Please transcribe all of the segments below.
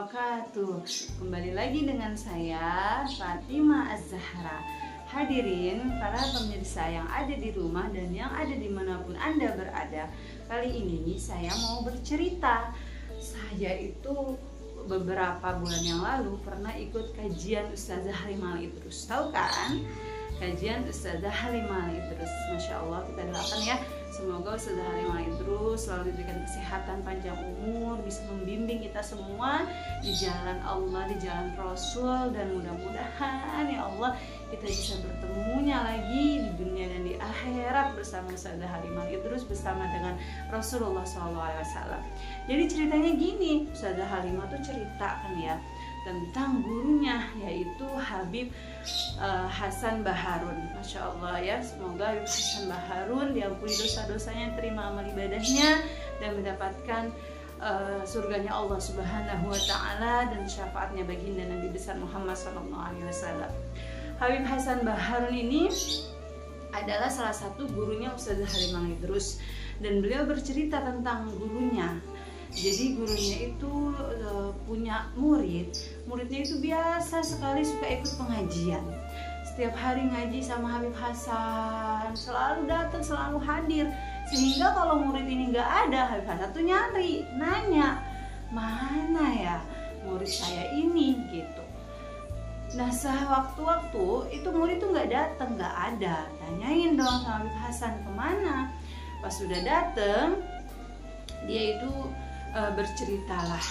wabarakatuh. Kembali lagi dengan saya Fatimah Az-Zahra. Hadirin para pemirsa yang ada di rumah dan yang ada dimanapun Anda berada. Kali ini saya mau bercerita. Saya itu beberapa bulan yang lalu pernah ikut kajian Ustazah Halimah Idrus. Tahu kan? Kajian Ustazah Halimah Idrus. Masya Allah, kita doakan ya, semoga Ustazah Halimah Idrus selalu diberikan kesehatan, panjang umur, bisa membimbing kita semua di jalan Allah, di jalan Rasul, dan mudah-mudahan ya Allah kita bisa bertemunya lagi di dunia dan di akhirat bersama Ustazah Halimah Idrus, bersama dengan Rasulullah SAW. Jadi ceritanya gini, Ustazah Halimah tuh ceritakan ya tentang gurunya, yaitu Habib Hasan Baharun. Masya Allah ya, semoga Habib Hasan Baharun diampuni dosa-dosanya, terima amal ibadahnya, dan mendapatkan surganya Allah Subhanahu wa Ta'ala dan syafaatnya baginda Nabi besar Muhammad SAW. Habib Hasan Baharun ini adalah salah satu gurunya Ustazah Halimah Idrus, dan beliau bercerita tentang gurunya. Jadi gurunya itu punya muridnya itu biasa sekali suka ikut pengajian. Setiap hari ngaji sama Habib Hasan, selalu datang, selalu hadir. Sehingga kalau murid ini nggak ada, Habib Hasan tuh nyari, nanya, mana ya murid saya ini gitu. Nah, sewaktu-waktu itu murid tuh nggak datang, nggak ada. Tanyain dong sama Habib Hasan, kemana? Pas sudah datang, dia itu berceritalah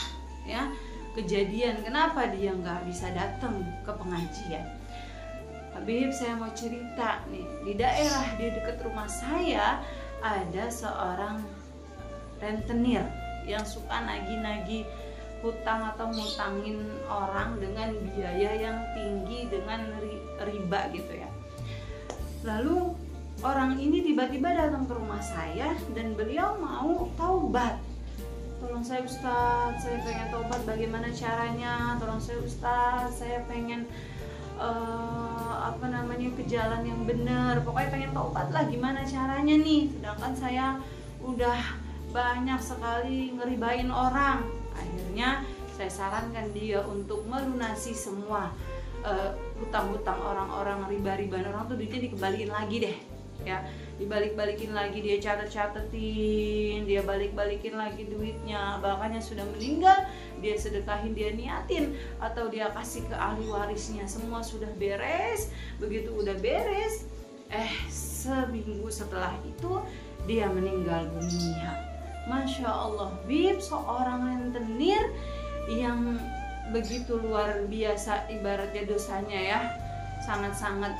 ya kejadian kenapa dia nggak bisa datang ke pengajian. Habib, saya mau cerita nih, di daerah di dekat rumah saya ada seorang rentenir yang suka nagih-nagih hutang atau ngutangin orang dengan biaya yang tinggi, dengan riba gitu ya. Lalu orang ini tiba-tiba datang ke rumah saya dan beliau mau taubat. Tolong saya Ustadz, saya pengen taubat, bagaimana caranya? Tolong saya Ustadz, saya pengen ke jalan yang benar. Pokoknya pengen taubat lah, gimana caranya nih? Sedangkan saya udah banyak sekali ngeribain orang. Akhirnya saya sarankan dia untuk melunasi semua hutang-hutang orang-orang, riba-riba orang tuh, duitnya dikembaliin lagi deh ya, dibalik-balikin lagi, dia catetin, dia balik-balikin lagi duitnya. Bahkan yang sudah meninggal dia sedekahin, dia niatin, atau dia kasih ke ahli warisnya. Semua sudah beres. Begitu udah beres, seminggu setelah itu dia meninggal dunia. Masya Allah, Bib, seorang rentenir yang begitu luar biasa, ibaratnya dosanya ya sangat-sangat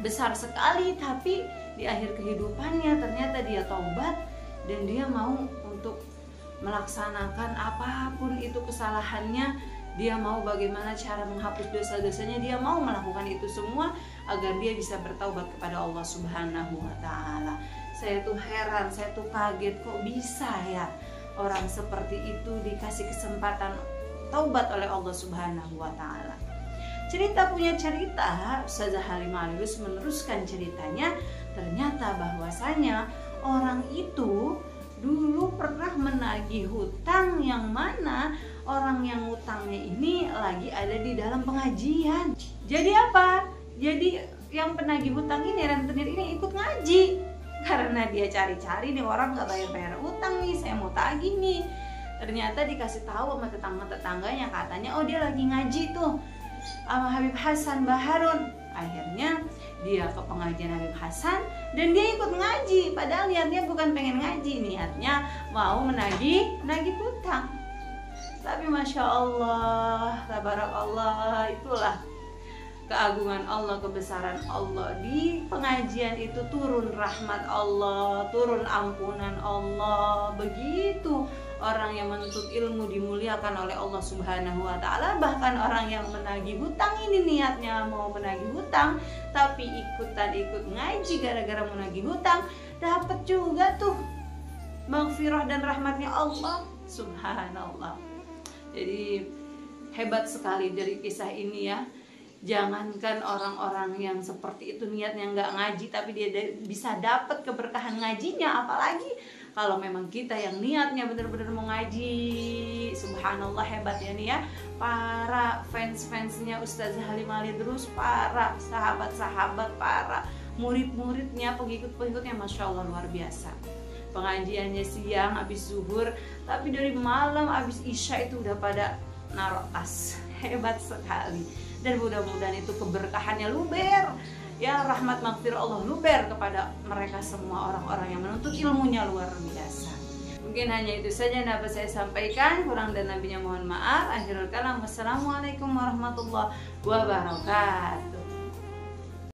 besar sekali, tapi di akhir kehidupannya ternyata dia taubat dan dia mau untuk melaksanakan apapun itu kesalahannya. Dia mau bagaimana cara menghapus dosa-dosanya, dia mau melakukan itu semua agar dia bisa bertaubat kepada Allah Subhanahu wa Ta'ala. Saya tuh heran, saya tuh kaget, kok bisa ya orang seperti itu dikasih kesempatan taubat oleh Allah Subhanahu wa Ta'ala. Cerita punya cerita, Ustazah Halimah Idrus meneruskan ceritanya. Ternyata bahwasanya orang itu dulu pernah menagih hutang, yang mana orang yang hutangnya ini lagi ada di dalam pengajian. Jadi apa? Jadi yang penagih hutang ini, rentenir ini, ikut ngaji. Karena dia cari-cari nih orang gak bayar-bayar utang nih, saya mau tagih nih. Ternyata dikasih tahu sama tetangga-tetangganya, katanya oh dia lagi ngaji tuh sama Habib Hasan Baharun. Akhirnya dia ke pengajian Habib Hasan dan dia ikut ngaji, padahal niatnya bukan pengen ngaji, niatnya mau menagih hutang. Tapi Masya Allah, tabarakallah, itulah keagungan Allah, kebesaran Allah. Di pengajian itu turun rahmat Allah, turun ampunan Allah. Begitu orang yang menuntut ilmu dimuliakan oleh Allah Subhanahu wa Ta'ala. Bahkan orang yang menagih hutang ini niatnya mau menagih hutang, tapi ikut ngaji gara-gara menagih hutang, dapat juga tuh maghfirah dan rahmatnya Allah Subhanallah. Jadi hebat sekali dari kisah ini ya. Jangankan orang-orang yang seperti itu niatnya nggak ngaji tapi dia bisa dapat keberkahan ngajinya, apalagi kalau memang kita yang niatnya benar-benar mau ngaji. Subhanallah, hebat ya nih ya para fans-fansnya Ustazah Halimah Al Idrus, para sahabat-sahabat, para murid-muridnya, pengikut-pengikutnya, Masya Allah luar biasa. Pengajiannya siang habis zuhur, tapi dari malam habis isya itu udah pada naruh tas. Hebat sekali. Dan mudah-mudahan itu keberkahannya luber ya, rahmat maghfirah Allah luber kepada mereka semua orang-orang yang menuntut ilmunya luar biasa. Mungkin hanya itu saja yang dapat saya sampaikan, kurang dan lebihnya mohon maaf. Akhirul kalam, wassalamualaikum warahmatullahi wabarakatuh.